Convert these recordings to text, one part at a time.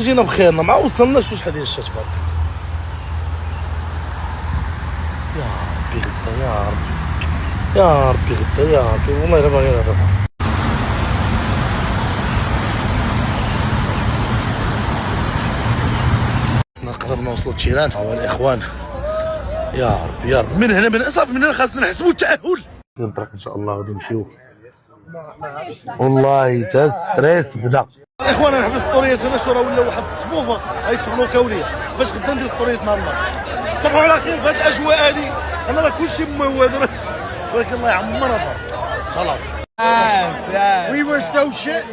جينا بخيرنا ما وصلناش واش هذه الشات برك. يا ربي غدا يا ربي يا ربي غدا يا ربي والله الا باغي نهرب. حنا قربنا نوصلوا لتيران هو الاخوان. يا ربي يا ربي من هنا من صافي من هنا خاصنا نحسبوا التاهل. نطرق ان شاء الله غادي نمشيو والله تا ستريس بدا. اخوانا نحبس ستوريات هنا شو راه ولا واحد الصفوفه غيتبلوكاو ليا باش غدا ندير ستوريات نهار النهار. صبحوا على خير في هذه الاجواء هذه انا راه كلشي مواد ولكن الله يعمرها ان شاء الله. We were still shit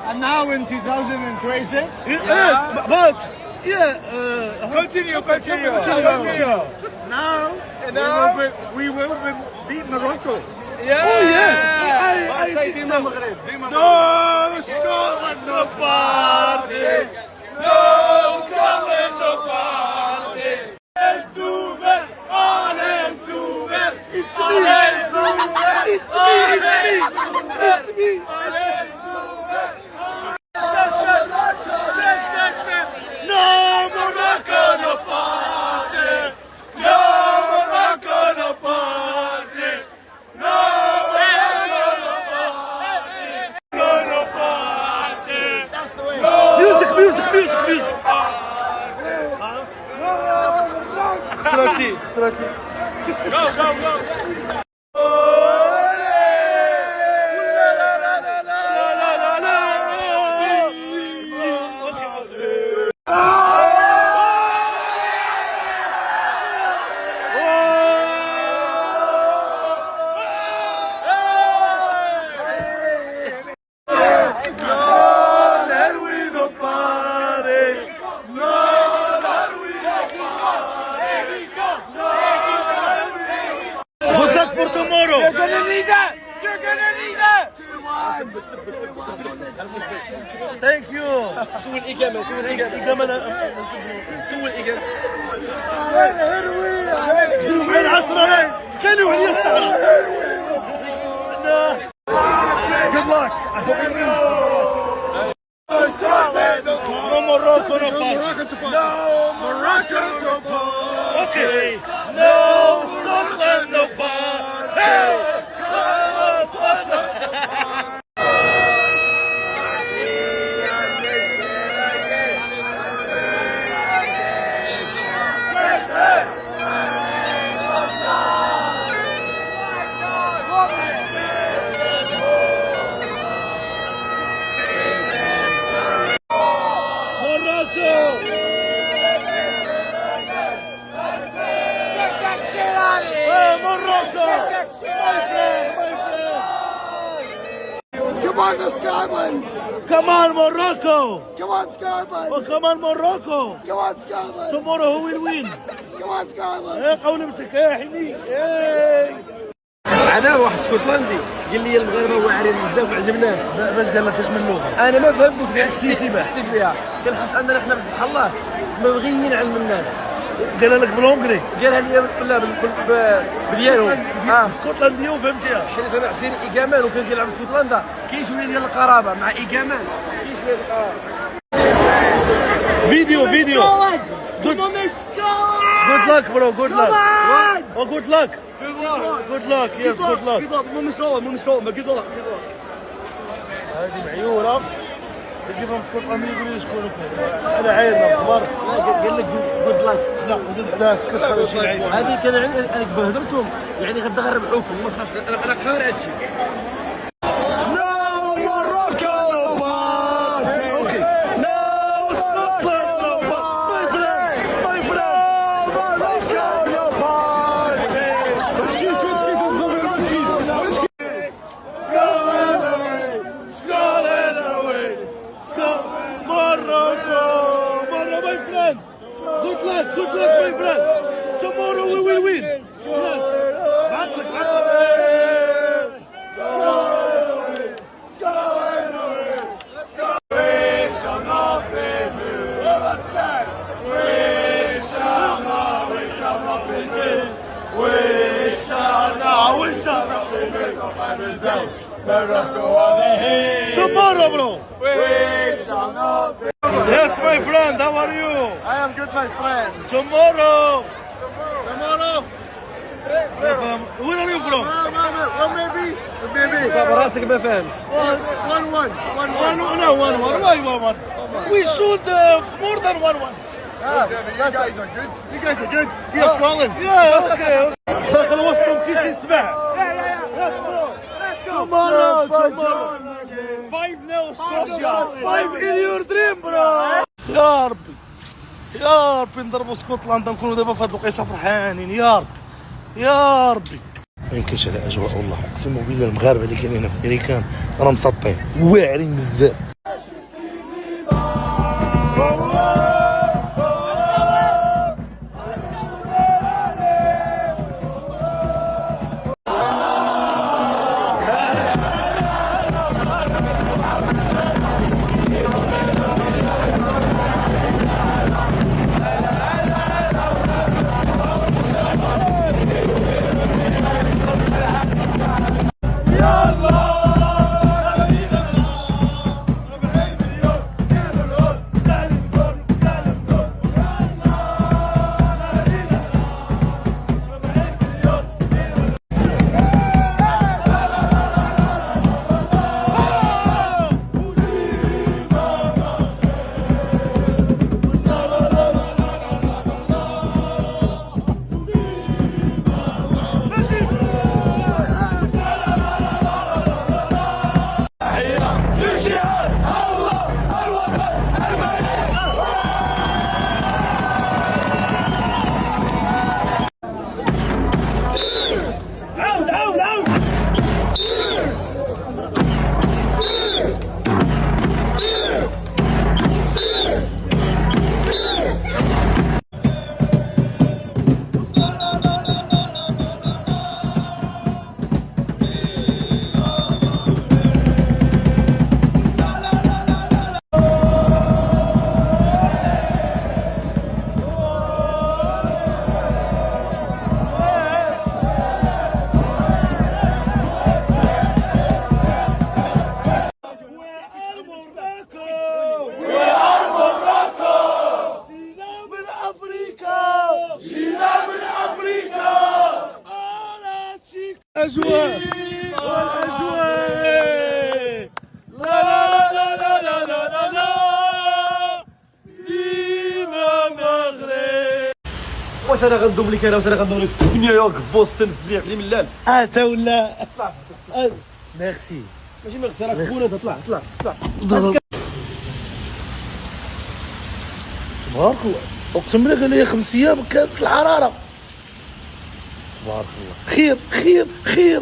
and now in 2026 yes but yeah continue now we will beat Morocco. oh yes I think so. No Scotland no party, no Scotland no party. Super, Alain Super, it's me, it's me. No Morocco no party, no Morocco no party, no Morocco no party, no party. That's the way. Music خسرتي Go. Good luck for tomorrow. You're gonna need that. Thank you. سوي الإقامة مع العصرة كانوا هي السهرة. Good luck. I hope you win. No Morocco, no party. No Morocco no party. Okay. No Scotland, no party. Come on, Scotland! Come on, Morocco! Come on, Scotland! Oh, come on, Morocco! Come on, Scotland! Tomorrow who will win? Come on, Scotland! قولتك يا حني. انا واحد اسكتلندي قال لي المغاربه واعرين بزاف وعجبناه. باش قال لك اش من لغه؟ انا ما فهمتش حسيت بها قال حس عندنا حنا سبحان الله مبغيين علم الناس. قال لك بالهونغري؟ قالها لي لا بديالهم اسكتلنديه وفهمتيها. حيت انا عشيري ايكامان وكان كيلعب في اسكتلندا كاين شويه ديال القرابه مع ايكامان كاين شويه ديال القرابه. فيديو Good luck bro, good luck. Oh good luck. Good luck, yes good luck. مو مشكلة good luck. هذه معيورة كيف اسكتلندي يقول لي شكون انا عاير اخبار. قال لك جود لاك. لا زيد حدا سكت خرج شي لعيب. هذه كان انا بهدرتهم يعني غدا غنربحوكم وما فهمتش انا قاري هادشي. Good luck, my friend. Tomorrow we will win. Yes. Tomorrow, bro. We shall not be. Yes, my friend, how are you? I am good, my friend. Tomorrow. Tomorrow. Where are you from? Well, maybe. براسك ما فهمش. 1-1. 1-1. No, 1-1. Why 1-1? We should more than 1-1. You guys are good. You guys are good. You're Scotland. Yeah, okay. داخل وسطهم كيش يسمع. Tomorrow. 5-0 Scotland. 5 in your dream, bro. يا ربي نضربوا اسكتلندا نكونوا دابا في هاد الوقيته فرحانين يا ربي ما يمكنش على اجواء والله اقسم بالله المغاربه اللي كاينين في امريكان راه مسطين واعرين بزاف. اجواء واش انا غندوبليك انا واش انا غندوبليك في نيويورك في بوسطن في ميلان تا ولا ميرسي ماشي ميرسي راك خونا طلع تبارك الله اقسم بالله قال لي 5 ايام كانت الحراره تبارك الله خير